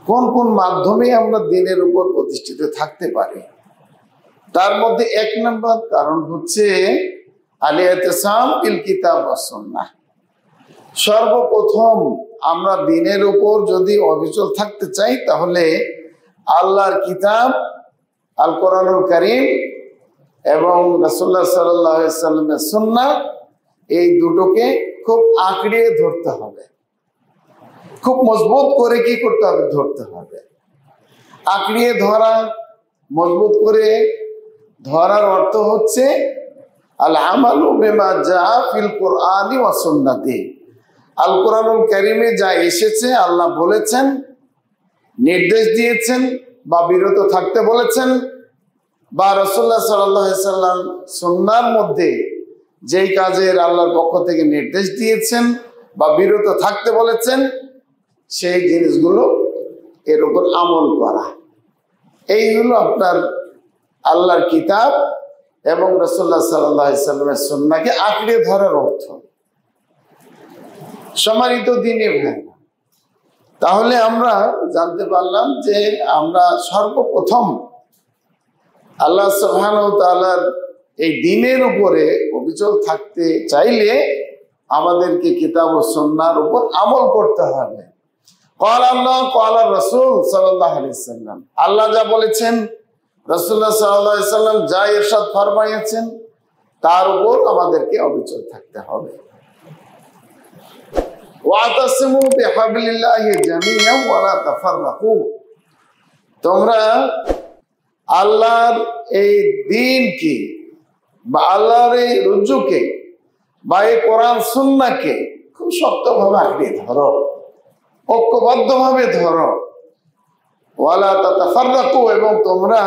কোন কোন মাধ্যমে আমরা দিনের উপর প্রতিষ্ঠিত থাকতে পারি। তার মধ্যে এক নম্বর কারণ হচ্ছে আল-ইতিসাম বিল কিতাব ওয়াস সুন্নাহ। সর্বপ্রথম আমরা দিনের উপর যদি অবিচল থাকতে চাই তাহলে আল্লাহর কিতাব আল কোরআনুল কারীম এবং রাসূলুল্লাহ সাল্লাল্লাহু আলাইহি সাল্লামের সুন্নাহ, এই দুটোকে খুব আঁকড়িয়ে ধরতে হবে, খুব মজবুত করে কি করতে হবে, ধরতে হবে। আঁকড়িয়ে ধরা, মজবুত করে ধরার অর্থ হচ্ছে আল আমালু বিমা জা ফিল কুরআনি ওয়াস সুন্নাতি। আল কোরআনুল কারীমে যা এসেছে, আল্লাহ বলেছেন, নির্দেশ দিয়েছেন বা বিরত থাকতে বলেছেন, বা রাসূলুল্লাহ সাল্লাল্লাহু আলাইহি সাল্লাম সুন্নাহর মধ্যে যেই কাজের আল্লাহর পক্ষ থেকে নির্দেশ দিয়েছেন বা বিরত থাকতে বলেছেন, সেই জিনিসগুলো এর উপর আমল করা। এই হলো আপনার আল্লাহর কিতাব এবং রাসূলুল্লাহ সাল্লাল্লাহু আলাইহি সাল্লামের সুন্নাহকে আঁকড়ে ধরার অর্থ। সম্মানিত দ্বীনি ভাই, তাহলে আমরা জানতে পারলাম যে আমরা সর্বপ্রথম আল্লাহ সুবহানাহু ওয়া তাআলার এই দ্বীনের উপরে অবিচল থাকতে চাইলে আমাদেরকে কিতাব ও সুন্নাহর উপর আমল করতে হবে। ক্বালা আল্লাহ ক্বালা রাসূল সাল্লাল্লাহু আলাইহি সাল্লাম, আল্লাহ যা বলেছেন, রাসূলুল্লাহ সাল্লাল্লাহু আলাইহি সাল্লাম যা ইরশাদ ফরমাইয়েছেন, তার উপর আমাদেরকে অবিচল থাকতে হবে। ওয়াতাসিমু বিহাবলিল্লাহি জামিআন ওয়া লা তাফাররাকু, তোমরা আল্লাহর এই দ্বীনকে বা আল্লাহর এই রজ্জুকে বা এই কোরআন সুন্নাহকে খুব শক্তভাবে আঁকড়ে ধরো, ঐক্যবদ্ধভাবে ধরো। ওয়া লা তাতাফাররাকু, এবং তোমরা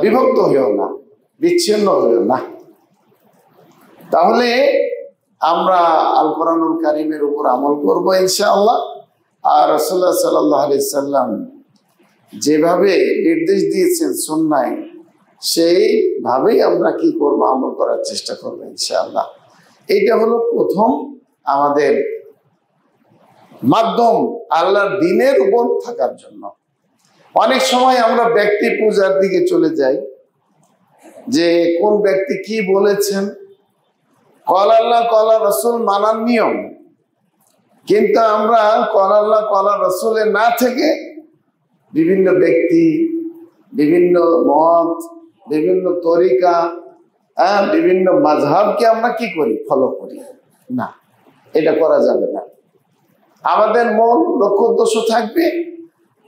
বিভক্ত হইও না, বিচ্ছিন্ন হইও না। তাহলে আমরা আল কোরআনুল কারীমের উপর আমল করবো ইনশাআল্লাহ। আর রাসূলুল্লাহ সাল্লাল্লাহু আলাইহি সাল্লাম যেভাবে নির্দেশ দিয়েছেন সুন্নাহয়, সেইভাবেই আমরা কি করব, আমল করার চেষ্টা করবো ইনশাআল্লাহ। এইটা হলো প্রথম আমাদের মাধ্যম আল্লাহর দ্বীনের উপর থাকার জন্য। অনেক সময় আমরা ব্যক্তি পূজার দিকে চলে যাই, যে কোন ব্যক্তি কি বলেছেন, ক্বালা আল্লাহ ক্বালা রাসূল মানার নিয়ম, কিন্তু আমরা ক্বালা আল্লাহ ক্বালা রাসূলের না থেকে বিভিন্ন ব্যক্তি, বিভিন্ন মত, বিভিন্ন তরিকা, বিভিন্ন মাযহাবকে আমরা কি করি, ফলো করি না। এটা করা যাবে না। আমাদের মূল লক্ষ্য উদ্দেশ্য থাকবে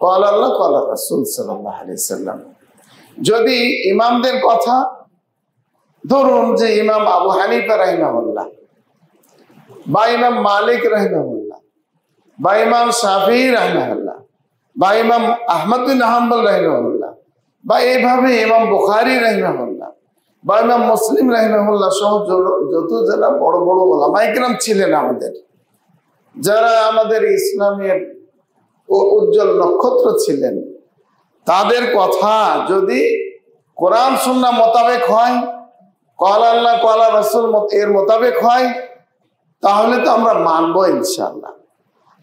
ক্বালা আল্লাহ ক্বালা রাসূল সাল্লাল্লাহু আলাইহি সাল্লাম। যদি ইমামদের কথা, ধরুন যে ইমাম আবু হানিফা রাহিমাহুল্লাহ, বা ইমাম মালিক রাহিমাহুল্লাহ, বা ইমাম শাফিঈ রাহিমাহুল্লাহ, বা ইমাম আহমদ বিন হাম্বল রাহিমাহুল্লাহ, বা এইভাবে ইমাম বুখারী রাহিমাহুল্লাহ, বা ইমাম মুসলিম রাহিমাহুল্লাহ সহ যত যারা বড় বড় উলামায়ে কেরাম ছিলেন আমাদের, যারা আমাদের ইসলামের উজ্জ্বল নক্ষত্র ছিলেন, তাদের কথা যদি কোরআন সুন্নাহ মোতাবেক হয়, ক্বালা আল্লাহ ক্বালা রাসূল এর মোতাবেক হয়, তাহলে তো আমরা মানবো ইনশাআল্লাহ।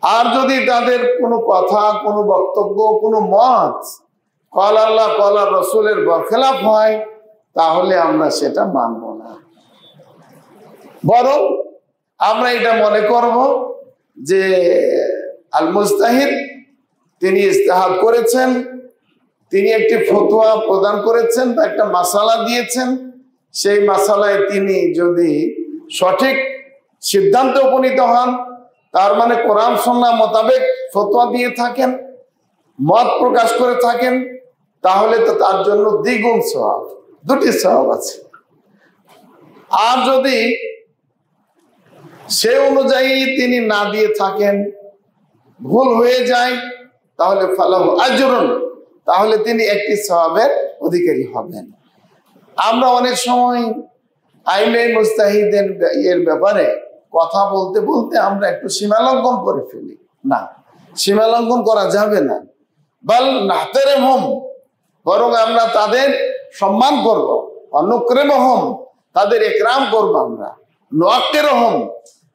আর যদি তাদের কোনো কথা, কোনো বক্তব্য, কোনো মত ক্বালা আল্লাহ ক্বালা রাসূলের বরখেলাফ হয়, তাহলে আমরা সেটা মানব না। বরং আমরা এটা মনে করব যে আল মুজতাহিদ তিনি ইজতিহাদ করেছেন, তিনি একটি ফতোয়া প্রদান করেছেন বা একটা মাসালা দিয়েছেন, সেই মাসালায় তিনি যদি সঠিক সিদ্ধান্তে উপনীত হন, তার মানে কোরআন সুন্নাহ মোতাবেক ফতোয়া দিয়ে থাকেন, মত প্রকাশ করে থাকেন, তাহলে তো তার জন্য দ্বিগুণ সওয়াব, দুটি সওয়াব আছে। আর যদি সে অনুযায়ী তিনি না দিয়ে থাকেন, ভুল হয়ে যায়, তাহলে ফালাহু আজরুন, তাহলে তিনি একটি সওয়াবের অধিকারী হবেন। আমরা অনেক সময় আইনে মুজতাহিদের এর ব্যাপারে কথা বলতে বলতে আমরা একটু সীমালঙ্ঘন করে ফেলি। না, সীমালঙ্ঘন করা যাবে না। বাল নাহতারিমহুম, বরং আমরা তাদের সম্মান করব, অনুকরিমহুম, তাদের ইকরাম করব, আমরা নুআক্কিরহুম,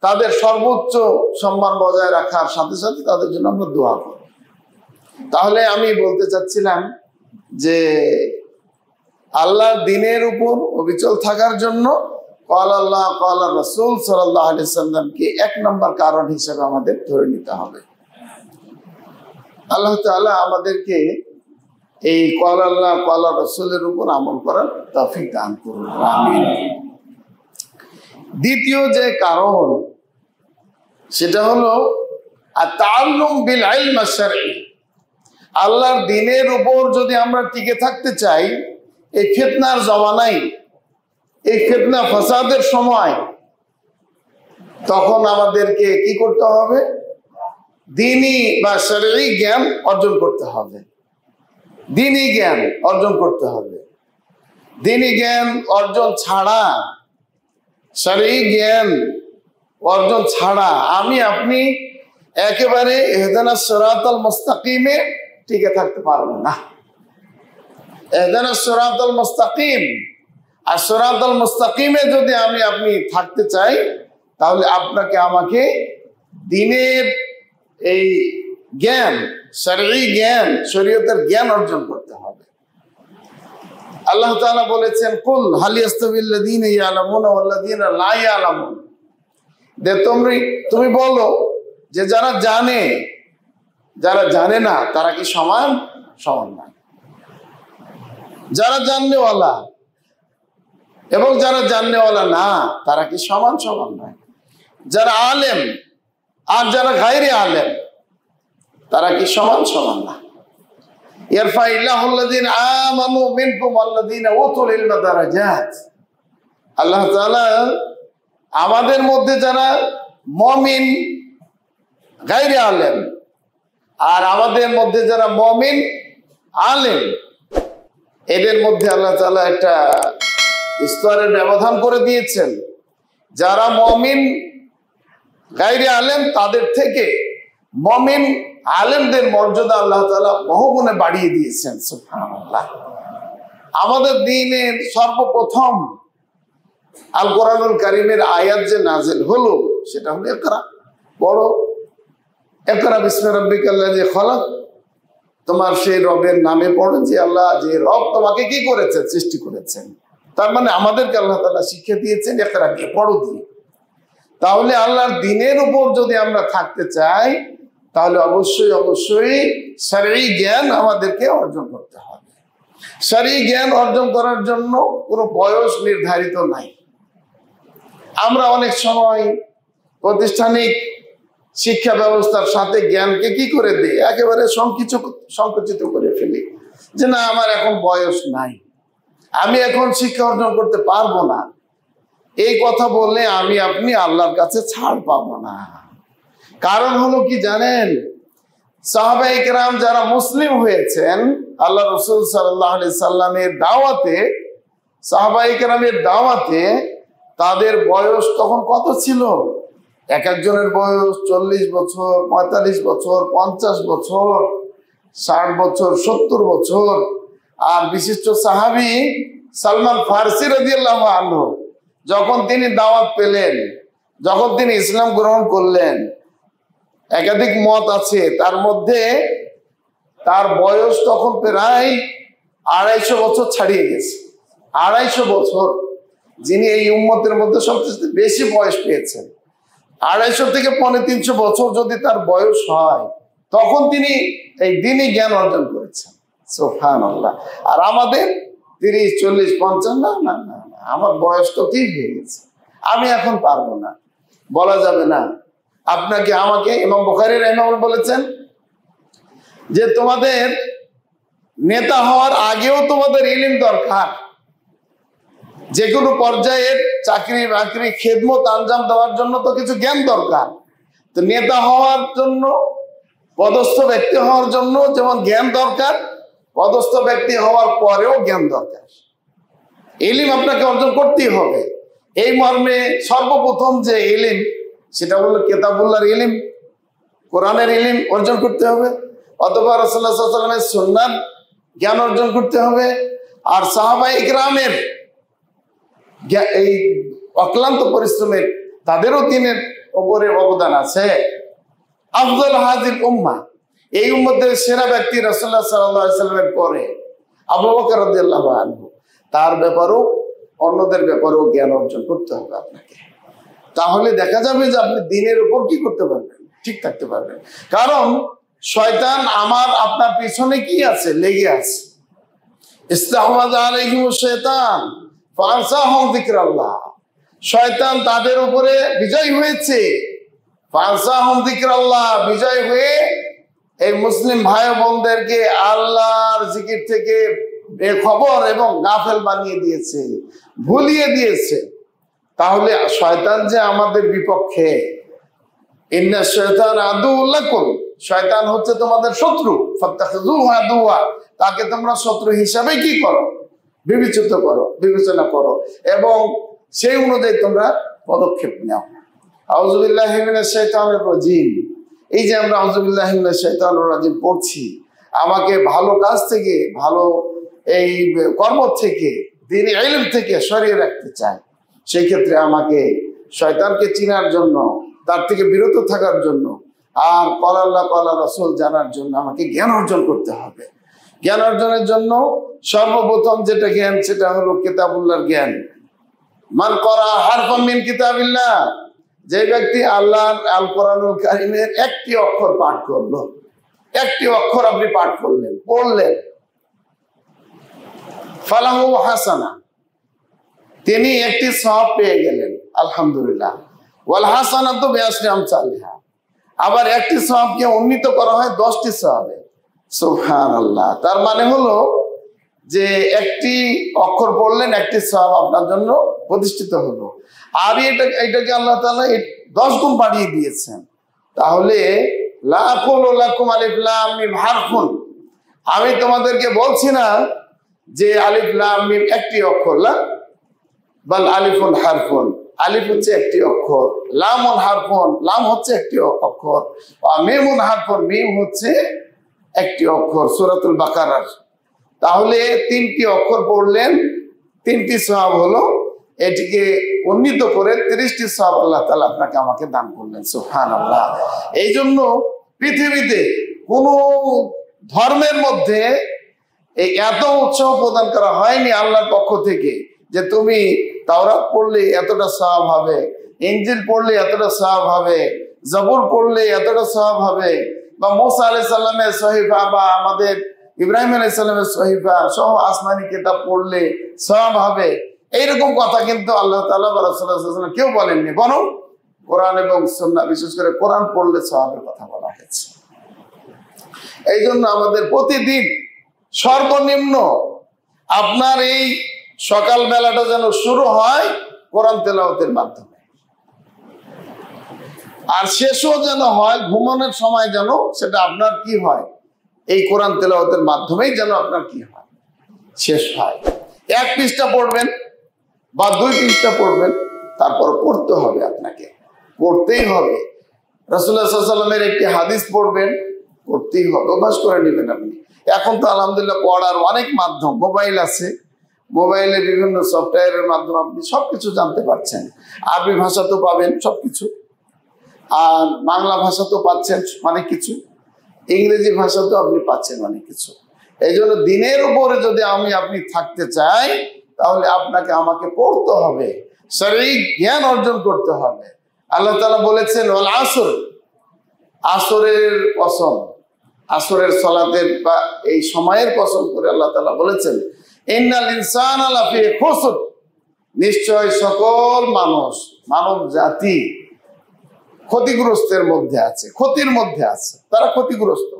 তাদের সর্বোচ্চ সম্মান বজায় রাখার সাথে সাথে তাদের জন্য আমরা দোয়া করব। তাহলে আমি বলতে চাচ্ছিলাম যে আল্লাহর দ্বীনের উপর অবিচল থাকার জন্য ক্বাল আল্লাহ ক্বাল রাসূল সাল্লাল্লাহু আলাইহি সাল্লামকে এক নম্বর কারণ হিসেবে আমাদের ধরে নিতে হবে। আল্লাহ তাআলা আমাদেরকে এই ক্বাল আল্লাহ ক্বাল রাসূলের উপর আমল করার তৌফিক দান করুন, আমিন। দ্বিতীয় যে কারণ সেটা হলো আত-তাআল্লুম বিল ইলম আশ-শারঈ। আল্লাহর দ্বীনের উপর যদি আমরা টিকে থাকতে চাই এই ফিতনার জমানায়, এই ফিতনা ফাসাদের সময়, তখন আমাদেরকে কি করতে হবে? দ্বীনি বা শারঈ জ্ঞান অর্জন করতে হবে। দ্বীনি জ্ঞান অর্জন করতে হবে। দ্বীনি জ্ঞান অর্জন ছাড়া, শারঈ জ্ঞান অর্জন ছাড়া আমি আপনি একেবারে ইহদিনাস সিরাতাল মুস্তাকিমে টিকে থাকতে পারবো না। ইহদিনাস সিরাতাল মুস্তাকিম, আর সিরাতাল মুস্তাকিমে যদি আমি আপনি থাকতে চাই তাহলে আপনাকে আমাকে দ্বীনের এই জ্ঞান, শারঈ জ্ঞান, শরীয়তের জ্ঞান অর্জন করতে হবে। আল্লাহ তাআলা বলেছেন, কুল হাল ইয়াস্তাবিল্লাযীনা ইয়ালামুনা ওয়াল্লাযীনা লা ইয়ালামুন। যে তুমি বলো যে যারা জানে, যারা জানে না তারা কি সমান? সমান না। যারা জাননেওয়ালা এবং যারা জাননেওয়ালা না তারা কি সমান? সমান নয়। যারা আলেম আর যারা গায়রে আলেম তারা কি সমান? সমান না। ইয়ারফাইল্লাহুল্লাযীনা আমানু মিনকুম ওয়াল্লাযীনা উতুল ইলমা দারাজাত। আল্লাহ তাআলা আমাদের মধ্যে যারা মুমিন গায়রে আলেম আর আমাদের মধ্যে যারা মুমিন আলেম, এদের মধ্যে আল্লাহ তাআলা একটা স্তরের ব্যবধান করে দিয়েছেন। যারা মুমিন গায়রে আলেম তাদের থেকে মুমিন আলেমদের মর্যাদা আল্লাহ তাআলা বহুগুণে বাড়িয়ে দিয়েছেন। সুবহানাল্লাহ। আমাদের দ্বীনের সর্বপ্রথম আল কোরআনুল কারীমের আয়াত যে নাজিল হলো সেটা হলো ইকরা। বড় ইকরা বিসমি রাব্বিকাল্লাযী খলাক। তোমার সেই রবের নামে পড়ো যে আল্লাহ, যে রব তোমাকে কি করেছেন? সৃষ্টি করেছেন। তার মানে আমাদেরকে আল্লাহ তাআলা শিক্ষা দিয়েছেন ইকরা দিয়ে, পড়ো দিয়ে। তাহলে আল্লাহর দ্বীনের উপর যদি আমরা থাকতে চাই তাহলে অবশ্যই অবশ্যই শারঈ জ্ঞান আমাদেরকে অর্জন করতে হবে। শারঈ জ্ঞান অর্জন করার জন্য কোনো বয়স নির্ধারিত নাই। আমরা অনেক সময় প্রাতিষ্ঠানিক শিক্ষা ব্যবস্থার সাথে জ্ঞানকে কি করে দিই? একেবারে সংকুচিত করে ফেলি যে না, আমার এখন বয়স নাই, আমি এখন শিক্ষা অর্জন করতে পারবো না। এই কথা বললে আমি আপনি আল্লাহর কাছে ছাড় পাবো না। কারণ হলো কি জানেন? সাহাবায়ে কেরাম যারা মুসলিম হয়েছেন আল্লাহ রাসূল সাল্লাল্লাহু আলাইহি সাল্লামের দাওয়াতে, সাহাবায়ে কেরামের দাওয়াতে তাদের বয়স তখন কত ছিল? এক একজনের বয়স 40 বছর, 45 বছর, 50 বছর, 60 বছর, 70 বছর। আর বিশিষ্ট সাহাবী সালমান ফারসি রাদিয়াল্লাহু আনহু যখন তিনি দাওয়াত পেলেন, যখন তিনি ইসলাম গ্রহণ করলেন, একাধিক মত আছে, তার মধ্যে তার বয়স তখন প্রায় 250 বছর ছাড়িয়ে গেছে। 250 বছর, যিনি এই উম্মতের মধ্যে সবচেয়ে বেশি বয়স পেয়েছেন। 250 থেকে 350 বছর যদি তার বয়স হয় তখন তিনি এই দ্বীনি জ্ঞান অর্জন করেছেন। সুবহানাল্লাহ। আর আমাদের 30, 40, 50, না না না, আমার বয়স তো ঠিক হয়ে গেছে, আমি এখন পারবো না, বলা যাবে না। আপনাকে আমাকে ইমাম বুখারী রাহিমাহুল্লাহ বলেছেন যে তোমাদের নেতা হওয়ার আগেও তোমাদের ইলম দরকার। যে কোনো পর্যায়ের চাকরি বাকরি খেদমত আঞ্জাম দেওয়ার জন্য তো কিছু জ্ঞান দরকার। তো নেতা হওয়ার জন্য, পদস্থ ব্যক্তি হওয়ার জন্য যেমন জ্ঞান দরকার, পদস্থ ব্যক্তি হওয়ার পরেও জ্ঞান দরকার। ইলম আপনাকে অর্জন করতেই হবে। এই মর্মে সর্বপ্রথম যে ইলম সেটা হলো কিতাবুল্লাহর ইলম, কোরআনের ইলম অর্জন করতে হবে, অথবা রাসূলুল্লাহ সাল্লাল্লাহু আলাইহি ওয়াসাল্লামের সুন্নাত জ্ঞান অর্জন করতে হবে। আর সাহাবায়ে ইকরামের এই অক্লান্ত পরিশ্রমের, তাদেরও দ্বীনের উপরে অবদান আছে। আফজাল হাযিল উম্মাহ, এই উম্মতের সেরা ব্যক্তি রাসূলুল্লাহ সাল্লাল্লাহু আলাইহি ওয়াসাল্লামের পরে আবু বকর রাদিয়াল্লাহু আনহু, তার ব্যাপারেও অন্যদের ব্যাপারেও জ্ঞান অর্জন করতে হবে আপনাকে। তাহলে দেখা যাবে যে আপনি দিনের উপর কি করতে পারবেন, ঠিক থাকতে পারবেন। কারণ শয়তান আমার আপনার পিছনে কি আছে, লেগে আছে। ইস্তাহওয়াযা আলাইহিমুশ শাইতান ফানসাহুম যিকরাল্লাহ, শয়তান তাদের উপরে বিজয় হয়েছে। ফানসাহুম যিকরাল্লাহ, বিজয় হয়ে এই মুসলিম ভাই বোনদেরকে আল্লাহর জিকির থেকে বেখবর এবং গাফেল বানিয়ে দিয়েছে, ভুলিয়ে দিয়েছে। তাহলে শয়তান যে আমাদের বিপক্ষে, ইন্না শাইতান আদুউল লাকুম, শয়তান হচ্ছে তোমাদের শত্রু, ফাত্তাখিযুহু আদুওয়া, তাকে তোমরা শত্রু হিসাবে কি করো, বিবেচনা করো এবং সেই অনুযায়ী তোমরা পদক্ষেপ নাও। আউযু বিল্লাহি মিনাশ শাইতানির রাজীম, এই যে আমরা আউযু বিল্লাহি মিনাশ শাইতানির রাজীম পড়ছি, আমাকে ভালো কাজ থেকে, ভালো এই কর্ম থেকে, দ্বীনি ইলম থেকে সরিয়ে রাখতে চায়। সেই ক্ষেত্রে আমাকে শয়তানকে চিনার জন্য, তার থেকে বিরত থাকার জন্য আর ক্বালা আল্লাহ ক্বালা রাসূল জানার জন্য আমাকে জ্ঞান অর্জন করতে হবে। জ্ঞান অর্জনের জন্য সর্বপ্রথম যেটা জ্ঞান, সেটা হলো কিতাবুল্লাহর জ্ঞান। মান ক্বারা হারফাম মিন কিতাবিল্লাহ, যে ব্যক্তি আল্লাহর আল কোরআনুল কারীমের একটি অক্ষর পাঠ করলো, একটি অক্ষর আপনি পাঠ করলেন, পড়লেন, ফালাহু হাসানা, তিনি একটি সওয়াব পেয়ে গেলেন, আলহামদুলিল্লাহ। ওয়াল হাসানাতু বিআশরি আমসালিহা, আবার একটি সওয়াবকে উন্নীত করা হয় 10টি সওয়াবে। সুবহানাল্লাহ। তার মানে হলো যে একটি অক্ষর পড়লেন, একটি সওয়াব আপনার জন্য প্রতিষ্ঠিত হলো। আর এটাকে আল্লাহ তাআলা 10 গুণ বাড়িয়ে দিয়েছেন। তাহলে লা আকুলু লাকুম আলিফ লাম মিম হারফুন, আমি তোমাদেরকে বলছি না যে আলিফ লাম মিম একটি অক্ষর, লা বাল আলিফুন হারফুন, আলিফ হচ্ছে একটি অক্ষর, লামুন হারফুন, লাম হচ্ছে একটি অক্ষর, আর মিমুন হারফুন, মিম হচ্ছে একটি অক্ষর, সূরাতুল বাকারার। তাহলে 3টি অক্ষর পড়লেন, 3টি সওয়াব হলো। এটিকে উন্নীত করে 30টি সওয়াব আল্লাহ তাআলা আপনাকে আমাকে দান করলেন। সুবহানাল্লাহ। এই জন্য পৃথিবীতে কোনো ধর্মের মধ্যে এই এত উৎসাহ প্রদান করা হয়নি আল্লাহর পক্ষ থেকে যে তুমি তাওরাত পড়লে এতটা সওয়াব হবে, ইনজিল পড়লে এতটা সওয়াব হবে, জবুর পড়লে এতটা সওয়াব হবে, বা মুসা আলাইহিস সালামের সহিফা বা আমাদের ইব্রাহিম আলাইহিস সালামের সহিফা সহ আসমানি কিতাব পড়লে সওয়াব হবে, এইরকম কথা কিন্তু আল্লাহ তাআলা বা রাসূলুল্লাহ সাল্লাল্লাহু আলাইহি ওয়াসাল্লাম কেউ বলেননি। বরং কোরআন এবং সুন্নাহ, বিশেষ করে কোরআন পড়লে সওয়াবের কথা বলা হয়েছে। এই জন্য আমাদের প্রতিদিন সর্বনিম্ন আপনার এই সকাল বেলাটা যেন শুরু হয় কোরআন তেলাওয়াতের মাধ্যমে, আর শেষও যেন হয় ঘুমানোর সময়, যেন সেটা আপনার কি হয়, এই কোরআন তেলাওয়াতের মাধ্যমেই যেন আপনার কি হয়, শেষ হয়। 1 পৃষ্ঠা পড়বেন বা 2 পৃষ্ঠা পড়বেন, তারপর পড়তে হবে, আপনাকে পড়তেই হবে। রাসূলুল্লাহ সাল্লাল্লাহু আলাইহি ওয়াসাল্লামের একটি হাদিস পড়বেন, পড়তেই হবে, অভ্যাস করে নেবেন আপনি। এখন তো আলহামদুলিল্লাহ পড়ার অনেক মাধ্যম, মোবাইল আছে, মোবাইলে বিভিন্ন সফটওয়্যারের মাধ্যমে আপনি সবকিছু জানতে পারছেন। আরবি ভাষা তো পাবেন সবকিছু, আর বাংলা ভাষা তো পাচ্ছেন অনেক কিছু, ইংরেজি ভাষা তো আপনি পাচ্ছেন অনেক কিছু। এই জন্য দিনের উপরে যদি আপনি থাকতে চাই, তাহলে আপনাকে আমাকে পড়তে হবে, শারীরিক জ্ঞান অর্জন করতে হবে। আল্লাহ তাআলা বলেছেন ওয়াল আসর, আসরের কসম, আসরের সালাতের বা এই সময়ের কসম করে আল্লাহ তাআলা বলেছেন ইন্নাল ইনসানা লাফি খুসর, নিশ্চয় সকল মানুষ, মানব জাতি ক্ষতিগ্রস্তের মধ্যে আছে, ক্ষতির মধ্যে আছে, তারা ক্ষতিগ্রস্ত।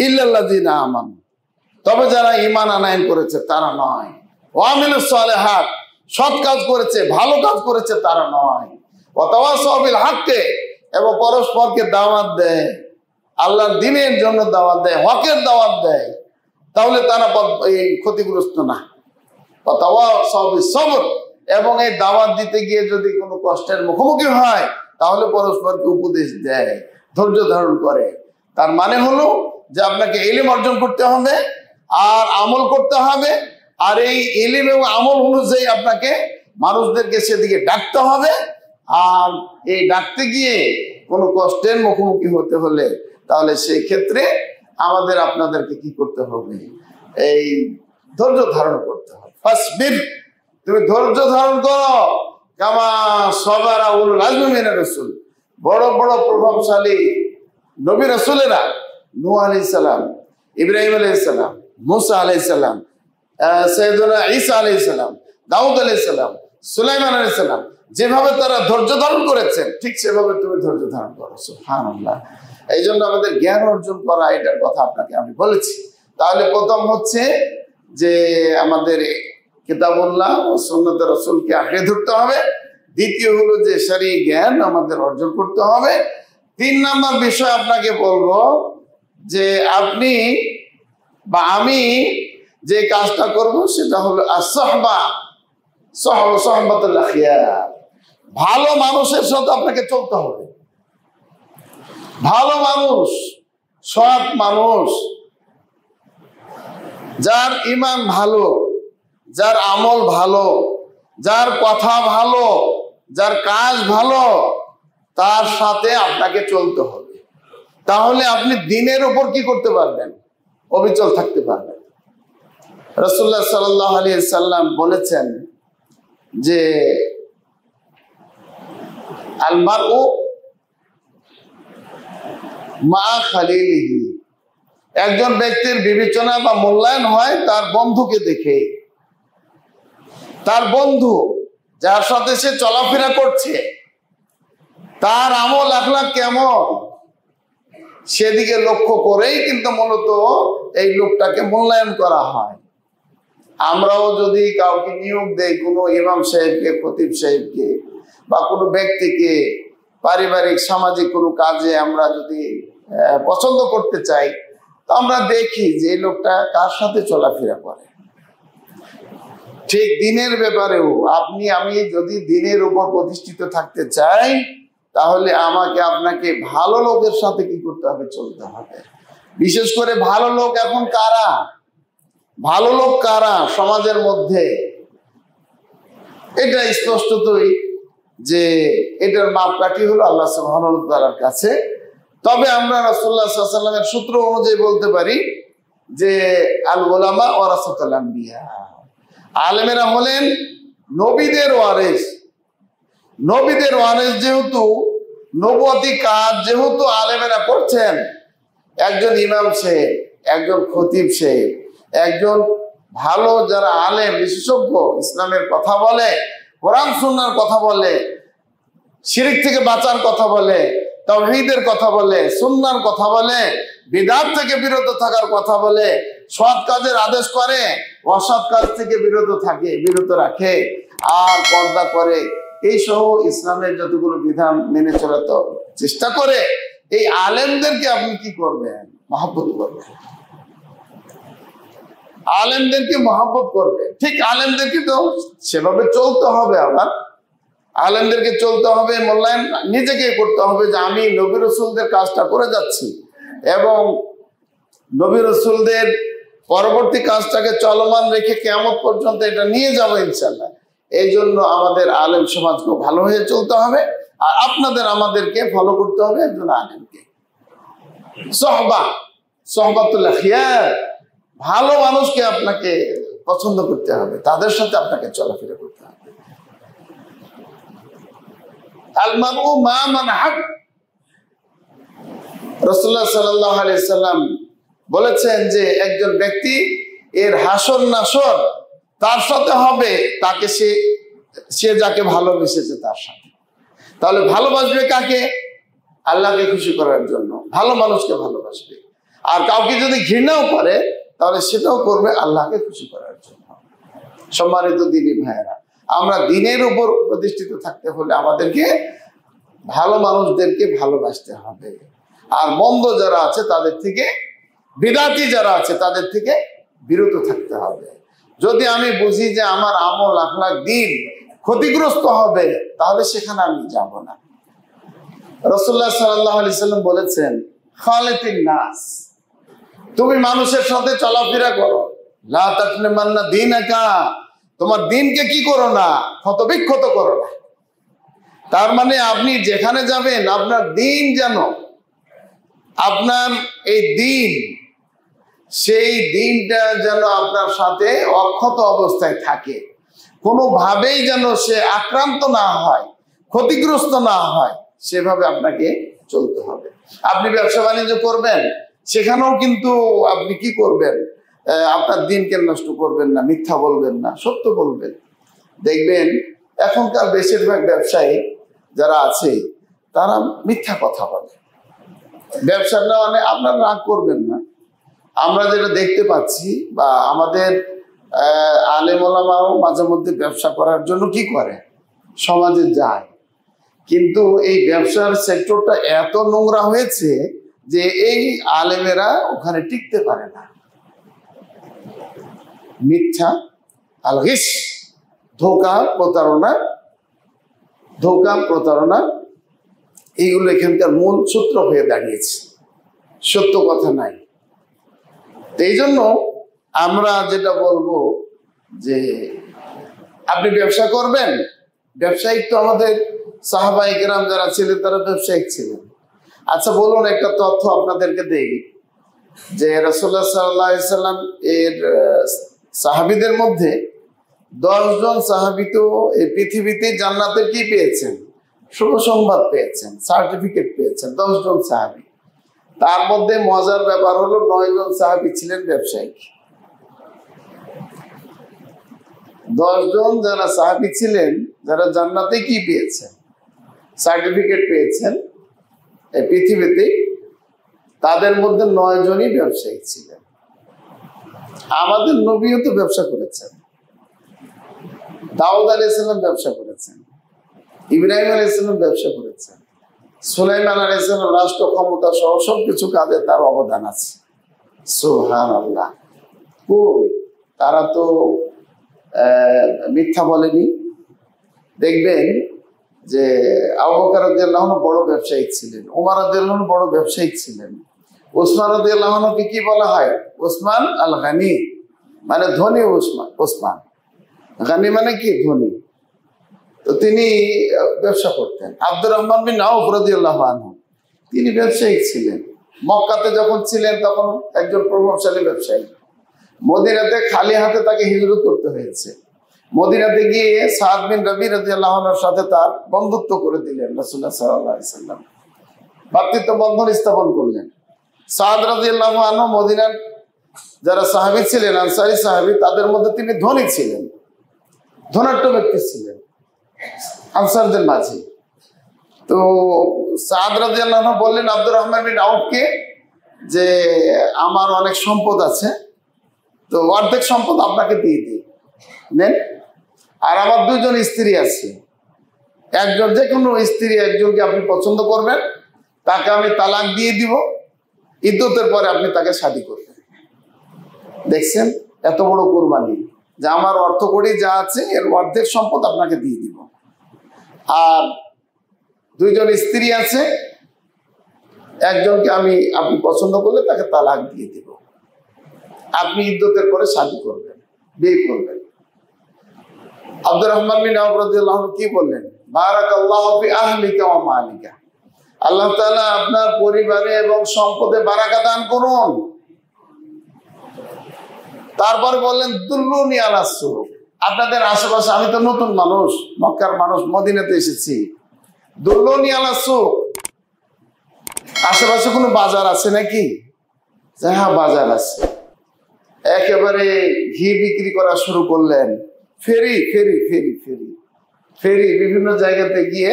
ইল্লাল্লাযিনা আমানু, তবে যারা ঈমান আনয়ন করেছে তারা নয়। ওয়া আমিলুস সালিহাত, সৎ কাজ করেছে, ভালো কাজ করেছে তারা নয়। ওয়া তাওয়াসাউ বিল হাক্কি, এবং পরস্পরকে দাওয়াত দেয়, আল্লাহর দ্বীনের জন্য দাওয়াত দেয়, হকের দাওয়াত দেয়, তাহলে তারা এই ক্ষতিগ্রস্ত না। ওয়া তাওয়াসাউ বিস সবর, এবং এই দাওয়াত দিতে গিয়ে যদি কোনো কষ্টের মুখোমুখি হয়, তাহলে পরস্পরকে উপদেশ দেয়, ধৈর্য ধারণ করে। তার মানে হলো যে আপনাকে ইলম অর্জন করতে হবে আর আমল করতে হবে, আর এই ইলম এবং আমল অনুযায়ী আপনাকে মানুষদেরকে সেদিকে ডাকতে হবে। আর এই ডাকতে গিয়ে কোনো কষ্টের মুখোমুখি হতে হলে তাহলে সেই ক্ষেত্রে আমাদের আপনাদেরকে কি করতে হবে? এই ধৈর্য ধারণ করতে হবে। ফাসবির, তুমি ধৈর্য ধারণ করো, কামা সাবারা উলুল আজমি মিনার রাসূল, বড় বড় প্রভাবশালী নবী রাসূলেরা, নূহ আলাইহিস সালাম, ইব্রাহিম আলাইহিস সালাম, মুসা আলাইহিস সালাম, সাইয়েদুনা ঈসা আলাইহিস সালাম, দাউদ আলাইহিস সালাম, সুলাইমান আলাইহিস সালাম, যেভাবে তারা ধৈর্য ধারণ করেছেন ঠিক সেভাবে তুমি ধৈর্য ধারণ করো। সুবহানাল্লাহ। এই জন্য আমাদের জ্ঞান অর্জন করা, এটার কথা আপনাকে আমি বলেছি। তাহলে প্রথম হচ্ছে যে আমাদের কিতাবুল্লাহ ও সুন্নাত রাসূলকে আঁকড়ে ধরতে হবে। দ্বিতীয় হলো যে শরঈ জ্ঞান আমাদের অর্জন করতে হবে। 3 নম্বর বিষয় আপনাকে বলবো যে আপনি বা আমি যে কাজটা করব সেটা হলো as-suhba, সুহবাতুল আখিয়ার। ভালো মানুষের সাথে আপনাকে চলতে হবে। ভালো মানুষ, সৎ মানুষ, যার ঈমান ভালো, যার আমল ভালো, যার কথা ভালো, যার কাজ ভালো, তার সাথে আপনাকে চলতে হবে। তাহলে আপনি দ্বীনের উপর কি করতে পারবেন? অবিচল থাকতে পারবেন। রাসূলুল্লাহ সাল্লাল্লাহু আলাইহি সাল্লাম বলেছেন যে আল মারউ মা খালিলিহি, একজন ব্যক্তির বিবেচনা বা মূল্যায়ন হয় তার বন্ধুকে দেখে। তার বন্ধু যার সাথে সে চলাফেরা করছে তার আমল আখলাক কেমন, সেদিকে লক্ষ্য করেই কিন্তু মূলত এই লোকটাকে মূল্যায়ন করা হয়। আমরাও যদি কাউকে নিয়োগ দেই, কোনো ইমাম সাহেবকে, খতিব সাহেবকে বা কোনো ব্যক্তিকে পারিবারিক সামাজিক কোনো কাজে আমরা যদি পছন্দ করতে চাই, তো আমরা দেখি যে এই লোকটা কার সাথে চলাফেরা করে। ঠিক দ্বীনের ব্যাপারেও আপনি আমি যদি দ্বীনের উপর প্রতিষ্ঠিত থাকতে চাই, তাহলে আমাকে আপনাকে ভালো লোকের সাথে কি করতে হবে? চলতে হবে। বিশেষ করে ভালো লোক এখন কারা? ভালো লোক কারা সমাজের মধ্যে? এটা স্পষ্টতই যে এটার মাপকাঠি হলো আল্লাহ সুবহানাহু ওয়া তাআলার কাছে। তবে আমরা রাসূলুল্লাহ সাল্লাল্লাহু আলাইহি ওয়াসাল্লামের সূত্র অনুযায়ী বলতে পারি যে আল উলামা ওয়ারাসাতুল আম্বিয়া, আলেমেরা হলেন নবীদের ওয়ারিস। নবীদের ওয়ারিস যেহেতু, নবুয়তি কাজ যেহেতু আলেমেরা করছেন, একজন ইমাম সাহেব, একজন খতিব সাহেব, একজন ভালো যারা আলেম বিশেষজ্ঞ, ইসলামের কথা বলে, কোরআন সুন্নাহর কথা বলে, শিরক থেকে বাঁচার কথা বলে, তাওহীদের কথা বলে, সুন্নাহর কথা বলে, বিদআত থেকে বিরত থাকার কথা বলে, সৎ কাজের আদেশ করে, অসৎ কাজ থেকে বিরত রাখে, আর পর্দা করে, এই সহ ইসলামের যতগুলো বিধান মেনে চলার চেষ্টা করে, এই আলেমদেরকে আপনি কি করবেন? মহব্বত করবেন। আলেমদেরকে মহব্বত করবে। ঠিক আলেমদেরকে তো সেভাবে চলতে হবে। আবার আলেমদেরকে চলতে হবে, মূল্যায়ন নিজেকে করতে হবে যে আমি নবী রাসূলদের কাজটা করে যাচ্ছি এবং নবী রাসূলদের পরবর্তী কাজটাকে চলমান রেখে কিয়ামত পর্যন্ত এটা নিয়ে যাবো ইনশাআল্লাহ। এই জন্য আমাদের আলেম সমাজকে ভালো হয়ে চলতে হবে, আর আপনাদের আমাদেরকে ফলো করতে হবে একজন আলেমকে। সুহবাতুল আখিয়ার, ভালো মানুষকে আপনাকে পছন্দ করতে হবে, তাদের সাথে আপনাকে চলাফেরা করতে হবে। আল মারউ মা মান হাক, রাসূলুল্লাহ সাল্লাল্লাহু আলাইহি সাল্লাম বলেছেন যে একজন ব্যক্তি এর হাসর নাসর তার সাথে হবে, তাকে সে যাকে ভালোবেসেছে তার সাথে। তাহলে ভালোবাসবে কাকে? আল্লাহকে খুশি করার জন্য ভালো মানুষকে ভালোবাসবে। আর কাউকে যদি ঘৃণাও করে তাহলে সেটাও করবে আল্লাহকে খুশি করার জন্য। সম্মানিত দ্বীনী ভাইয়েরা, আমরা দ্বীনের উপর প্রতিষ্ঠিত থাকতে হলে আমাদেরকে ভালো মানুষদেরকে ভালোবাসতে হবে, আর মন্দ যারা আছে তাদের থেকে, বিদআতি যারা আছে তাদের থেকে বিরত থাকতে হবে। যদি আমি বুঝি যে আমার আমল আখলাক দ্বীন ক্ষতিগ্রস্ত হবে, তাহলে সেখানে আমি যাব না। রাসূলুল্লাহ সাল্লাল্লাহু আলাইহি সাল্লাম বলেছেন, খালিতিন নাস, তুমি মানুষের সাথে চলাফেরা করো, লা তাকনিমান্না দীনাকা, তোমার দ্বীনকে কি করো না? ক্ষতবিক্ষত করো না। তার মানে আপনি যেখানে যাবেন আপনার দ্বীন যেন আপনার এই দিন, সেই দিনটা যেন আপনার সাথে অক্ষত অবস্থায় থাকে, কোনোভাবেই যেন সে আক্রান্ত না হয়, ক্ষতিগ্রস্ত না হয়, সেভাবে আপনাকে চলতে হবে। আপনি ব্যবসা বাণিজ্য করবেন, সেখানেও কিন্তু আপনি কি করবেন, আপনার দিনকে নষ্ট করবেন না, মিথ্যা বলবেন না, সত্য বলবেন। দেখবেন এখনকার বেশিরভাগ ব্যবসায়ী যারা আছে তারা মিথ্যা কথা বলে। ব্যবসাটা মানে আপনারা রাগ করবেন না, আমরা যেটা দেখতে পাচ্ছি, বা আমাদের আলেম ওলামাও মাঝে মধ্যে ব্যবসা করার জন্য কি করে, সমাজে যায়, কিন্তু এই ব্যবসার সেক্টরটা এত নোংরা হয়েছে যে এই আলেমেরা ওখানে টিকতে পারে না। মিথ্যা, আলগিস, ধোঁকা, প্রতারণা, এইগুলো এখানকার মূল সূত্র হয়ে দাঁড়িয়েছে। সত্য কথা নাই। এই জন্য আমরা যেটা বলবো যে আপনি ব্যবসা করবেন, ব্যবসায়িক তো আমাদের সাহাবায়ে কেরাম যারা ছিলেন তারা ব্যবসায়িক ছিলেন। আচ্ছা বলুন, একটা তথ্য আপনাদেরকে দেই যে রাসূলুল্লাহ সাল্লাল্লাহু আলাইহি সাল্লাম এর সাহাবীদের মধ্যে 10 জন সাহাবী তো এই পৃথিবীতে জান্নাতের কি পেয়েছেন, শুভ সংবাদ পেয়েছেন, সার্টিফিকেট পেয়েছেন, 10 জন সাহাবী। তার মধ্যে মজার ব্যাপার হলো 9 জন সাহাবী ছিলেন ব্যবসায়িক। 10 জন যারা সাহাবী ছিলেন, যারা জান্নাতে কি পেয়েছেন, সার্টিফিকেট পেয়েছেন এই পৃথিবীতে, তাদের মধ্যে 9 জনই ব্যবসায়ী ছিলেন। আমাদের নবীও তো ব্যবসা করেছেন, দাউদ আলাইহিস সালাম ব্যবসা করেছেন, ইব্রাহিম আলাইহিস সালাম ব্যবসা করেছেন, সুলাইমান আলাইহিস সালাম রাষ্ট্র ক্ষমতা সহ সবকিছু কাজে তার অবদান আছে। সুবহানাল্লাহ। তারা তো মিথ্যা বলেনি। দেখবেন যে আবু বকর রাদিয়াল্লাহু আনহু বড় ব্যবসায়ী ছিলেন, ওমর রাদিয়াল্লাহু আনহু বড় ব্যবসায়ী ছিলেন, ওসমান রাদিয়াল্লাহু আনহুকে কি বলা হয়, ওসমান আল গানি, মানে ধনী ওসমান। গানি মানে কি, ধনী। তো তিনি ব্যবসা করতেন। আব্দুর রহমান বিন আউফ রাদিয়াল্লাহু আনহু, তিনি ব্যবসায়ী ছিলেন। মক্কাতে যখন ছিলেন তখন একজন প্রভাবশালী ব্যবসায়ী। মদিনাতে খালি হাতে তাকে হিজরত করতে হয়েছে। মদিনাতে গিয়ে সাদ বিন রবি রাদিয়াল্লাহু আনহুর সাথে তার বন্ধুত্ব করে দিলেন রাসূলুল্লাহ সাল্লাল্লাহু আলাইহি সাল্লাম, ভ্রাতৃত্ব বন্ধন স্থাপন করলেন। সাদ রাদিয়াল্লাহু আনহু মদিনার যারা সাহাবী ছিলেন, আনসারী সাহাবী, তাদের মধ্যে তিনি ধনী ছিলেন, ধনাঢ্য ব্যক্তি ছিলেন আনসারদের মাঝে। তো সাদ রাদিয়াল্লাহু আনহু বললেন আব্দুর রহমান বিন আউফকে যে আমার অনেক সম্পদ আছে, তো অর্ধেক সম্পদ আপনাকে দিয়ে দিই, নেন। আর আমার 2 জন স্ত্রী আছে, একজন, যে কোনো স্ত্রী একজনকে আপনি পছন্দ করবেন, তাকে আমি তালাক দিয়ে দিব, ইদ্যতের পরে আপনি তাকে শাদী করবেন। দেখছেন এত বড় কুরবানি, যে আমার অর্থ কড়ি যা আছে এর অর্ধেক সম্পদ আপনাকে দিয়ে দিব, আর 2 জন স্ত্রী আছে, একজনকে আপনি পছন্দ করলে তাকে তালাক দিয়ে দিব, আপনি ইদ্যতের পরে শাদী করবেন, বিয়ে করবেন। আব্দুর রহমান বিন আউফ রাদিয়াল্লাহু আনহু কি বললেন, বারাকাল্লাহু ফি আহলিকা ওয়া মালিকা, আল্লাহ তাআলা আপনার পরিবারে এবং সম্পদে বারাকা দান করুন। তারপরে বললেন দুল্লুনি আলা সুক, আপনাদের আশেপাশে, আমি তো নতুন মানুষ, মক্কার মানুষ, মদিনাতে এসেছি, দুল্লুনি আলা সুক, আশেপাশে কোনো বাজার আছে নাকি? হ্যাঁ বাজার আছে। একেবারে ঘি বিক্রি করা শুরু করলেন, ফেরি ফেরি ফেরি ফেরি ফেরি, বিভিন্ন জায়গাতে গিয়ে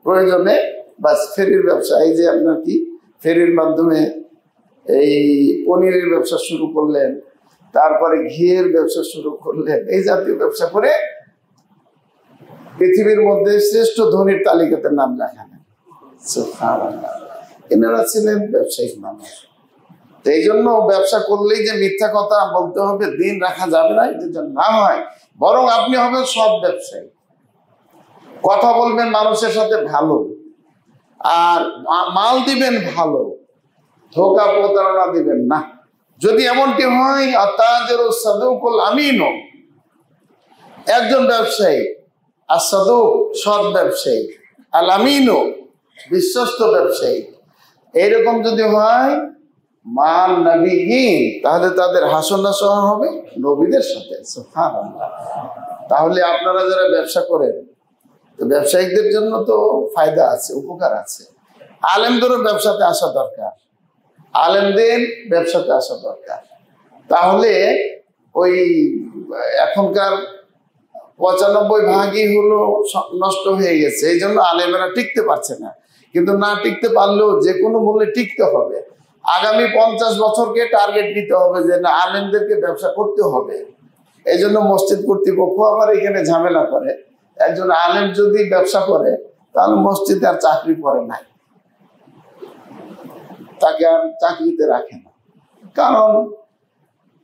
প্রয়োজনে বাস ফেরির ব্যবসা। এই যে আপনার কি ফেরির মাধ্যমে এই পনিরের ব্যবসা শুরু করলেন, তারপরে ঘিয়ের ব্যবসা শুরু করলেন, এই জাতীয় ব্যবসা করে পৃথিবীর মধ্যে শ্রেষ্ঠ ধনীর তালিকাতে নাম লেখালেন। এনারা ছিলেন ব্যবসায়িক মানুষ। এই জন্য ব্যবসা করলেই যে মিথ্যা কথা বলতে হবে, দিন রাখা যাবে না, এটা না হয়, বরং আপনি হবেন সৎ ব্যবসায়ী, কথা বলবেন মানুষের সাথে ভালো, আর মাল দিবেন ভালো, ধোঁকা প্রতারণা দিবেন না। যদি এমনটি হয়, একজন ব্যবসায়ী আর সাদুক সৎ ব্যবসায়ী, আল আমিনু বিশ্বস্ত ব্যবসায়ী, এইরকম যদি হয় মান নবীহীন, তাহলে তাদের হাসর নাসর হবে নবীদের সাথে। সুবহানাল্লাহ। তাহলে আপনারা যারা ব্যবসা করেন, তো ব্যবসায়িকদের জন্য তো ফায়দা আছে, উপকার আছে। আলেমদেরও ব্যবসাতে আসা দরকার, আলেমদের ব্যবসাতে আসা দরকার। তাহলে ওই এখনকার 95 হলো নষ্ট হয়ে গেছে, এই জন্য আলেমেরা টিকতে পারছে না। কিন্তু না টিকতে পারলেও যে কোনো মূল্যে টিকতে হবে। আগামী 50 বছরকে টার্গেট দিতে হবে যে না, আলেমদেরকে ব্যবসা করতে হবে। এই জন্য মসজিদ কর্তৃপক্ষ আবার এখানে ঝামেলা করে। একজন আলেম যদি ব্যবসা করে, তাহলে মসজিদে আর চাকরি করে নাই, তাকে আর চাকরিতে রাখে না। কারণ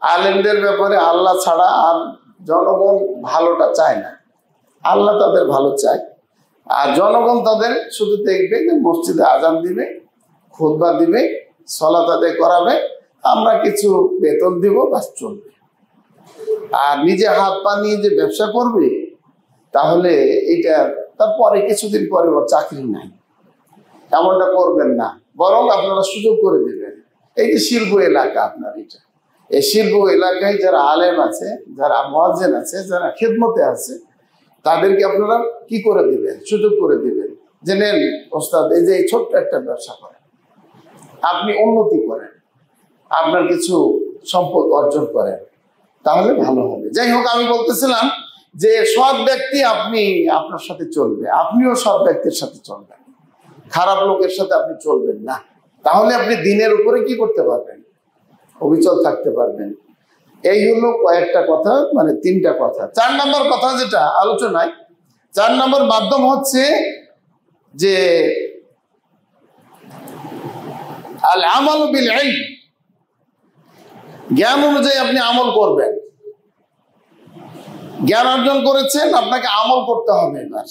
আলেমদের ব্যাপারে আল্লাহ ছাড়া আর জনগণ ভালোটা চায় না, আল্লাহ তাদের ভালো চায়। আর জনগণ তাদের শুধু দেখবে যে মসজিদে আজান দিবে, খুতবা দিবে, সালাত আদায় করাবে, আমরা কিছু বেতন দিব, বাস চলবে। আর নিজে হাত পা নিয়ে যে ব্যবসা করবে, তাহলে এটা তারপরে কিছুদিন পরে ওর চাকরি নাই, এমনটা করবেন না। বরং আপনারা সুযোগ করে দিবেন। এই যে শিল্প এলাকা আপনার, এটা এই শিল্প এলাকায় যারা আলেম আছে, যারা মুয়াজ্জিন আছে, যারা খেদমতে আছে, তাদেরকে আপনারা কি করে দিবেন? সুযোগ করে দিবেন যে নেন ওস্তাদ, এই যে ছোট্ট একটা ব্যবসা করেন, আপনি উন্নতি করেন, আপনার কিছু সম্পদ অর্জন করেন, তাহলে ভালো হবে। যাই হোক, আমি বলতেছিলাম যে সৎ ব্যক্তি আপনি আপনার সাথে চলবে, আপনিও সৎ ব্যক্তির সাথে চলবেন, খারাপ লোকের সাথে আপনি চলবেন না। তাহলে আপনি দিনের উপরে কি করতে পারবেন? অবিচল থাকতে পারবেন। এই হলো কয়েকটা কথা, মানে 3টা কথা। 4 নম্বর কথা যেটা আলোচনায়, 4 নম্বর মাধ্যম হচ্ছে যে আল আমাল বিল ইলম, জ্ঞান অনুযায়ী আপনি আমল করবেন। জ্ঞান অর্জন করেছেন, আপনাকে আমল করতে হবে। এবার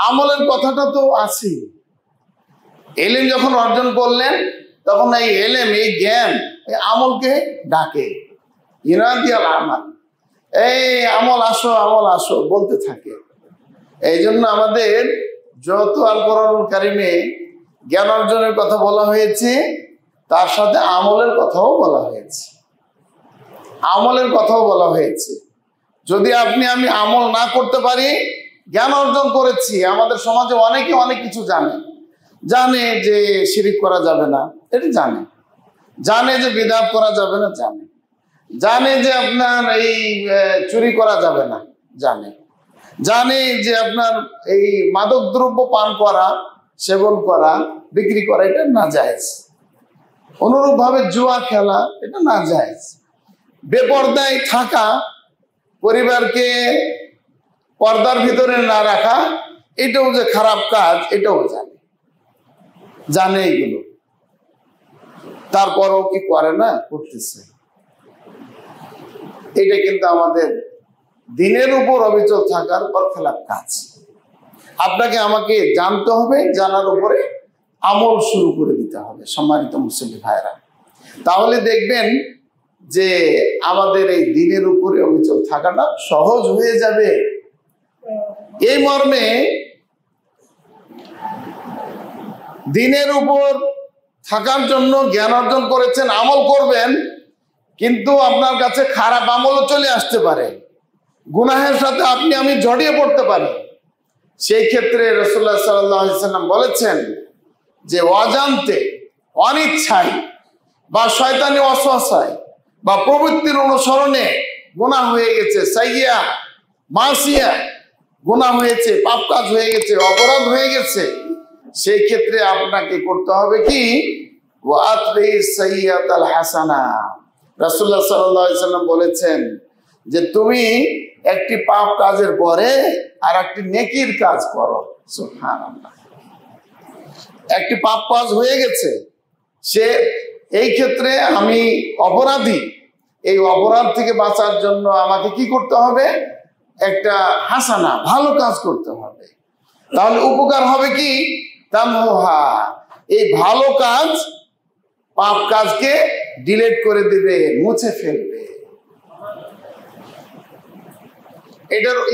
আমলের কথাটা তো আছে। ইলম যখন অর্জন করলেন, তখন এই ইলম, এই জ্ঞান, এই আমলকে ডাকে, ইনাদিয়াল আমাল, এই আমল আসো, আমল আসো বলতে থাকে। এই জন্য আমাদের যত আল কোরআনুল কারিমে জ্ঞান অর্জনের কথা বলা হয়েছে, তার সাথে আমলের কথাও বলা হয়েছে, আমলের কথাও বলা হয়েছে। যদি আপনি আমি আমল না করতে পারি, জ্ঞান অর্জন করেছি। আমাদের সমাজে অনেকে অনেক কিছু জানে, জানে যে শিরিক করা যাবে না, এটা জানে, জানে যে বিদআত করা যাবে না, জানে, জানে যে আপনার এই চুরি করা যাবে না, জানে, জানে যে আপনার এই মাদক দ্রব্য পান করা, সেবন করা, বিক্রি করা এটা নাজায়েজ। অনুরূপ ভাবে জুয়া খেলা এটা নাজায়েজ। বেপরদায় থাকা, পরিবারকে পর্দার ভিতরে না রাখা, এটাও যে খারাপ কাজ, এটাও জানে, জানে এগুলো, তারপরও কি করে না? করতেছে। এটা কিন্তু আমাদের দিনের উপর অবিচল থাকার বরখেলাপ কাজ। আপনাকে আমাকে জানতে হবে, জানার উপরে আমল শুরু করে দিতে হবে। সম্মানিত মুসলিম ভাইরা, তাহলে দেখবেন যে আমাদের এই দিনের উপরে অবিচল থাকাটা সহজ হয়ে যাবে। এই মর্মে দিনের উপর থাকার জন্য জ্ঞান অর্জন করেছেন, আমল করবেন, কিন্তু আপনার কাছে খারাপ আমলও চলে আসতে পারে, গুনাহের সাথে আপনি আমি জড়িয়ে পড়তে পারি। সেই ক্ষেত্রে রাসূলুল্লাহ সাল্লাল্লাহু আলাইহি ওয়াসাল্লাম বলেছেন যে অজান্তে, অনিচ্ছায় বা শয়তানি ওয়াসওয়াসায় বা প্রবৃত্তির অনুসরণে গুনাহ হয়ে গেছে, সাইয়্যা মাসিয়া গুনাহ হয়েছে, পাপ কাজ হয়ে গেছে, অপরাধ হয়ে গেছে, সেই ক্ষেত্রে আপনাকে করতে হবে কি? ওয়াতবি সাইয়্যাতাল হাসানা। রাসূলুল্লাহ সাল্লাল্লাহু আলাইহি ওয়াসাল্লাম বলেছেন যে তুমি একটি পাপ কাজের পরে আর একটি নেকির কাজ করো। সুবহানাল্লাহ। একটি পাপ কাজ হয়ে গেছে, সে এই ক্ষেত্রে আমি অপরাধী, এই অপরাধ থেকে বাঁচার জন্য আমাকে কি করতে হবে? একটা হাসানা, ভালো কাজ করতে হবে। তাহলে উপকার হবে কি? তামহুহা, এই ভালো কাজ পাপ কাজকে ডিলিট করে দিবে, মুছে ফেলবে।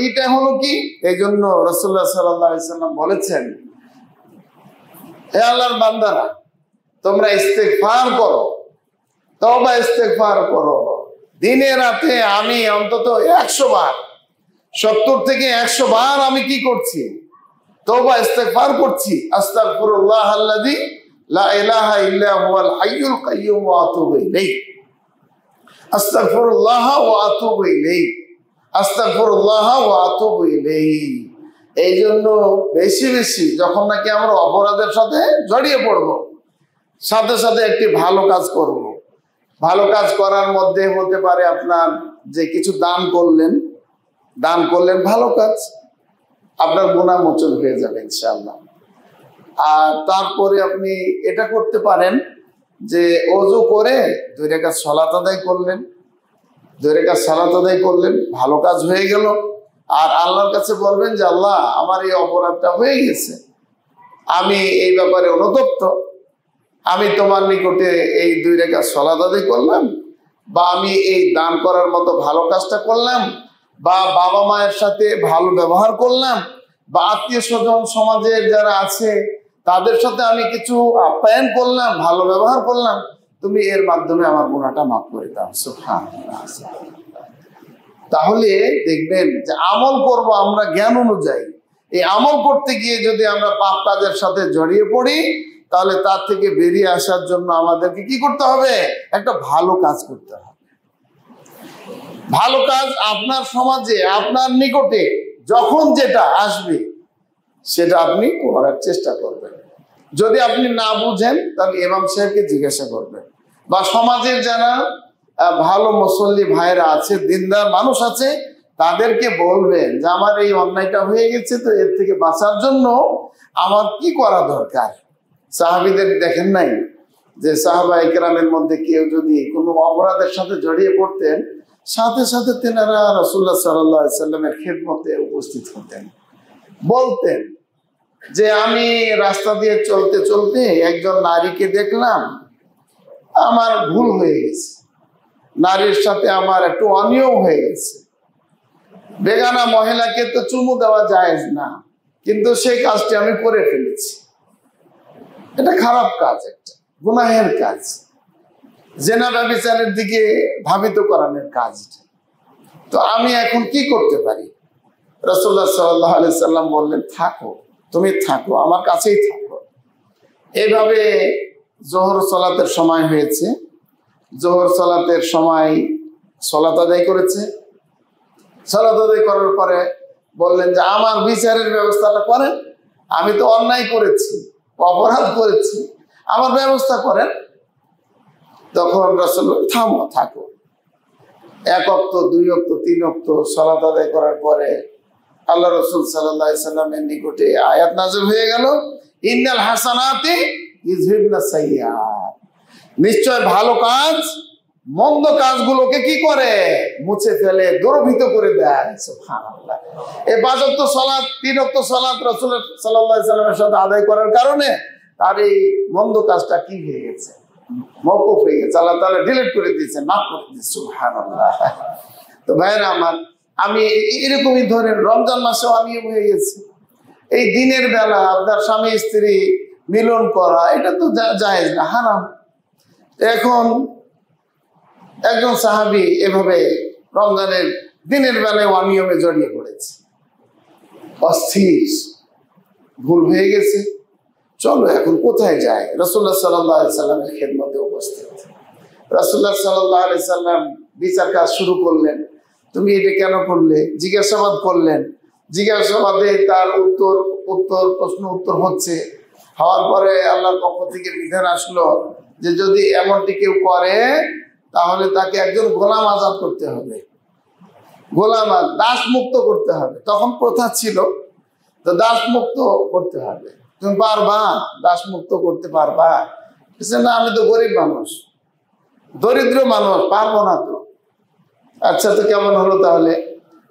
এটা হলো কি? এই জন্য রাসূলুল্লাহ সাল্লাল্লাহু আলাইহি ওয়াসাল্লাম বলেছেন হে আল্লাহর বান্দারা, তোমরা ইস্তেগফার করো, তওবা ইস্তেগফার করো। দিনে রাতে আমি অন্তত 100 বার, 70 থেকে 100 বার আমি কি করছি? তওবা ইস্তেগফার করছি। আস্তাগফিরুল্লাহ আল্লাযী লা ইলাহা ইল্লা হুয়াল হাইয়ুল কাইয়্যুম ওয়া আতুবু ইলাইহি, আস্তাগফিরুল্লাহ ওয়া আতুবু ইলাইহি, আস্তাগফিরুল্লাহ ওয়া আতুবু ইলাইহি। এই জন্য বেশি বেশি যখন নাকি আমরা অপরাধের সাথে জড়িয়ে পড়ব, সাথে সাথে একটি ভালো কাজ করব। ভালো কাজ করার মধ্যে হতে পারে আপনার যে কিছু দান করলেন ভালো কাজ, আপনার গুনাহ মোচন হয়ে যাবে ইনশাআল্লাহ। আর তারপরে আপনি এটা করতে পারেন যে ওযু করে 2 রাকাত সালাত আদায় করলেন, 2 রাকাত সালাত আদায় করলেন, ভালো কাজ হয়ে গেল। আর আল্লাহর কাছে বলবেন যে আল্লাহ, আমার এই অপরাধটা হয়ে গেছে, আমি এই ব্যাপারে অনুতপ্ত, আমি তোমার নিকটে এই 2 রাকাত সালাত আদায় করলাম, বা আমি এই দান করার মতো ভালো কাজটা করলাম, বা বাবা মায়ের সাথে ভালো ব্যবহার করলাম, বা আত্মীয় স্বজন সমাজের যারা আছে তাদের সাথে আমি কিছু আপ্যায়ন করলাম, ভালো ব্যবহার করলাম, তুমি এর মাধ্যমে আমার গুনাহটা মাফ করে দাও। সুবহানাল্লাহ। তাহলে দেখবেন যে আমল করব আমরা জ্ঞান অনুযায়ী। এই আমল করতে গিয়ে যদি আমরা পাপ কাজের সাথে জড়িয়ে পড়ি, তাহলে তার থেকে বেরিয়ে আসার জন্য আমাদেরকে কি করতে হবে? একটা ভালো কাজ করতে হবে। ভালো কাজ আপনার সমাজে, আপনার নিকটে যখন যেটা আসবে সেটা আপনি করার চেষ্টা করবেন। যদি আপনি না বুঝেন তাহলে ইমাম সাহেবকে জিজ্ঞাসা করবেন, বা সমাজের যারা ভালো মুসল্লি ভাইরা আছে, দিনদার মানুষ আছে, তাদেরকে বলবেন যে আমার এই অন্যায়টা হয়ে গেছে, তো এর থেকে বাঁচার জন্য আমার কি করা দরকার। সাহাবীদের দেখেন নাই যে সাহাবা ইকরামের মধ্যে কেউ যদি কোনো অপরাধের সাথে জড়িয়ে পড়তেন, সাথে সাথে তেনারা রাসূলুল্লাহ সাল্লাল্লাহু আলাইহি সাল্লামের খেদমতে উপস্থিত হতেন, বলতেন যে আমি রাস্তা দিয়ে চলতে চলতে একজন নারীকে দেখলাম, আমার ভুল হয়ে গেছে, নারীর সাথে আমার একটু অনিয়ম হয়ে গেছে, বেগানা মহিলাকে তো চুমু দেওয়া জায়েজ না, কিন্তু সেই কাজটি আমি করে ফেলেছি। এটা খারাপ কাজ, একটা গুনাহের কাজ, জেনা ব্যভিচারের দিকে ধাবিত করানোর কাজ। তো আমি এখন কি করতে পারি? রাসূলুল্লাহ সাল্লাল্লাহু আলাইহি সাল্লাম বললেন, থাকো, তুমি থাকো, আমার কাছেই থাকো। এইভাবে জোহর সালাতের সময় হয়েছে, জোহর সালাতের সময় সালাত আদায় করেছে। সালাত আদায় করার পরে বললেন যে আমার বিচারের ব্যবস্থাটা করেন, আমি তো অন্যায় করেছি, অপরাধ করেছি, আমার ব্যবস্থা করেন। তখন রাসূল, থামো, থাকো। 1 ওয়াক্ত, 2 ওয়াক্ত, 3 ওয়াক্ত সালাত আদায় করার পরে আল্লাহ রাসূল সাল্লাল্লাহু আলাইহি সাল্লামের নিকটে আয়াত নাযিল হয়ে গেল, ইন্নাল হাসানাতি ইযহিবনাস সাইয়্যাত। নিশ্চয় ভালো কাজ মন্দ কাজগুলোকে কি করে? মুছে ফেলে, দূরভূত করে দেয়। সুবহানাল্লাহ। এই 5 ওয়াক্ত সালাত, 3 ওয়াক্ত সালাত রাসূল সাল্লাল্লাহু আলাইহি সাল্লামের সাথে আদায় করার কারণে তার এই মন্দ কাজটা কি হয়ে গেছে? মওকুফ হয়ে গেছে, আল্লাহ তাআলা ডিলিট করে দিয়েছেন, মাফ করে দিয়েছেন। সুবহানাল্লাহ। তো ভাইরা আমার, আমি এরকমই ধরেন রমজান মাসে অনিয়ম হয়ে গেছে, এই দিনের বেলা আপনার স্বামী স্ত্রী মিলন করা, এটা তো জায়েজ না, হারাম। এখন একজন সাহাবী এভাবে রমজানের দিনের বেলায় অনিয়মে জড়িয়ে পড়েছে, অস্থির, ভুল হয়ে গেছে, চলো এখন কোথায় যায়? রাসূলুল্লাহ সাল্লাল্লাহু আলাইহি সাল্লামের খেদমতে উপস্থিত। রাসূলুল্লাহ সাল্লাল্লাহু আলাইহি সাল্লাম বিচার কাজ শুরু করলেন, তুমি এটা কেন করলে? জিজ্ঞাসাবাদ করলেন, জিজ্ঞাসাবাদে তার প্রশ্ন উত্তর হচ্ছে। হওয়ার পরে আল্লাহর পক্ষ থেকে বিধান আসলো যে যদি এমনটি কেউ করে তাহলে তাকে একজন গোলাম আজাদ করতে হবে, গোলাম দাস মুক্ত করতে হবে। তখন প্রথা ছিল, তো দাস মুক্ত করতে হবে। তুমি পারবা? দাস মুক্ত করতে পারবা? না, আমি তো গরিব মানুষ, দরিদ্র মানুষ, পারবো না তো। আচ্ছা, তো কেমন হলো তাহলে?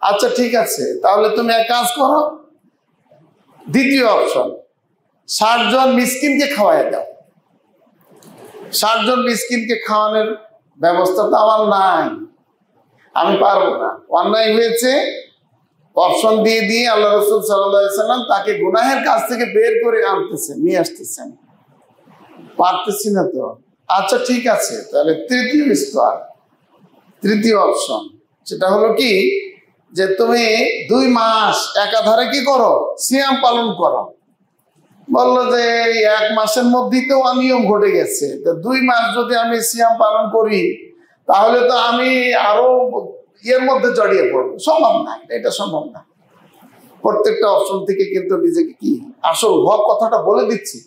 আচ্ছা ঠিক আছে, তাহলে তুমি এক কাজ করো, দ্বিতীয় অপশন, 60 জন মিসকিনকে খাওয়াই দাও। 60 জন মিসকিনকে খাওয়ানোর ব্যবস্থা তো আমার নাই, আমি পারবো না, অন্যায় হয়েছে। অপশন দিয়ে দিয়ে আল্লাহ রাসূল সাল্লাল্লাহু আলাইহি সাল্লাম তাকে গুনাহের কাজ থেকে বের করে আনতেছেন, নিয়ে আসতেছেন। পারতেছি না তো। আচ্ছা ঠিক আছে, তাহলে তৃতীয় স্তর, তৃতীয় অপশন, সেটা হলো কি যে তুমি 2 মাস একাধারে কি করো, সিয়াম পালন করো। বললো যে 1 মাসের মধ্যেই তো অনিয়ম ঘটে গেছে, তো 2 মাস যদি আমি সিয়াম পালন করি তাহলে তো আমি আরো এর মধ্যে জড়িয়ে পড়বো। সম্ভব না, এটা সম্ভব না। প্রত্যেকটা অপশন থেকে কিন্তু নিজেকে কি আসল হক কথাটা বলে দিচ্ছি,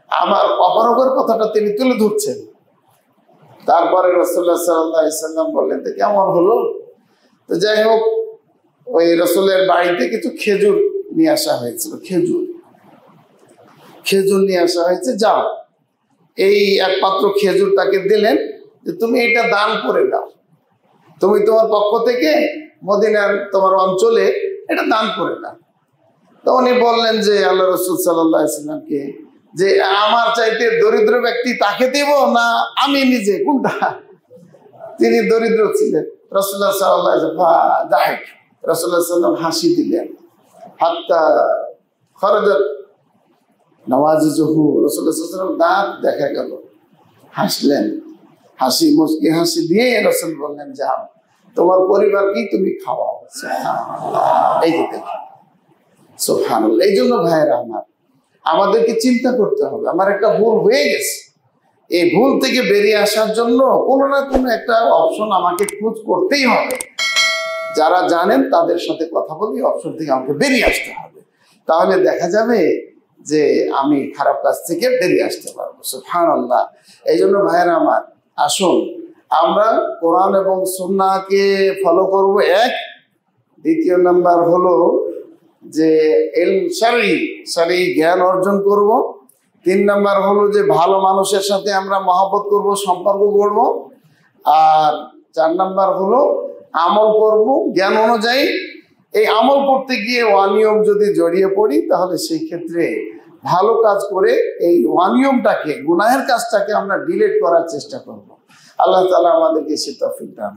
আমার অপারগের কথাটা তিনি তুলে ধরছেন। তারপরে রাসূলুল্লাহ সাল্লাল্লাহু আলাইহি সাল্লাম বললেন তো কেমন হলো। তো যাই হোক, ওই রাসূলের বাড়িতে কিছু খেজুর নিয়ে আসা হয়েছিল, খেজুর নিয়ে আসা হয়েছে, যাও এই এক পাত্র খেজুর তাকে দিলেন যে তুমি এটা দান করে দাও, তুমি তোমার পক্ষ থেকে মদিনার তোমার অঞ্চলে এটা দান করে দাও। তো উনি বললেন যে আল্লাহ রাসূল সাল্লাল্লাহু আলাইহি সাল্লামকে যে আমার চাইতে দরিদ্র ব্যক্তি তাকে দেব না আমি নিজে, কোনটা? তিনি দরিদ্র ছিলেন। রাসূলুল্লাহ সাল্লাল্লাহু আলাইহি ওয়াসাল্লাম রাসূলুল্লাহ সাল্লাল্লাহু হাসি দিলেন, হাত্তা খরাজাত নওয়াজিজহু, রাসূলুল্লাহ সাল্লাল্লাহু আলাইহি ওয়াসাল্লাম দাঁত দেখা গেল, হাসলেন, হাসি মুচকি হাসি দিয়ে রাসূল বললেন যাও তোমার পরিবারকেই তুমি খাওয়াও। এই যে দেখো, সুবহানাল্লাহ। এই জন্য ভাইয়েরা আমার, আমাদেরকে চিন্তা করতে হবে, আমার একটা ভুল হয়ে গেছে, এই ভুল থেকে বেরিয়ে আসার জন্য কোনো না কোনো একটা অপশন আমাকে খোঁজ করতেই হবে। যারা জানেন তাদের সাথে কথা বলি, অপশন থেকে আমাকে বেরিয়ে আসতে হবে, তাহলে দেখা যাবে যে আমি খারাপ কাজ থেকে বেরিয়ে আসতে পারবো। সুবহানাল্লাহ। এই জন্য ভাইয়েরা আমার, আসুন আমরা কোরআন এবং সুন্নাহকে ফলো করব, এক। দ্বিতীয় নাম্বার হলো যে শরঈ জ্ঞান অর্জন করব। 3 নাম্বার হলো যে ভালো মানুষের সাথে আমরা মহব্বত করব, সম্পর্ক করব। আর 4 নাম্বার হলো আমল করব জ্ঞান অনুযায়ী। এই আমল করতে গিয়ে অনিয়ম যদি জড়িয়ে পড়ি তাহলে সেই ক্ষেত্রে ভালো কাজ করে এই অনিয়মটাকে, গুনাহের কাজটাকে আমরা ডিলিট করার চেষ্টা করব। আল্লাহ তাআলা আমাদেরকে সে তৌফিক দান।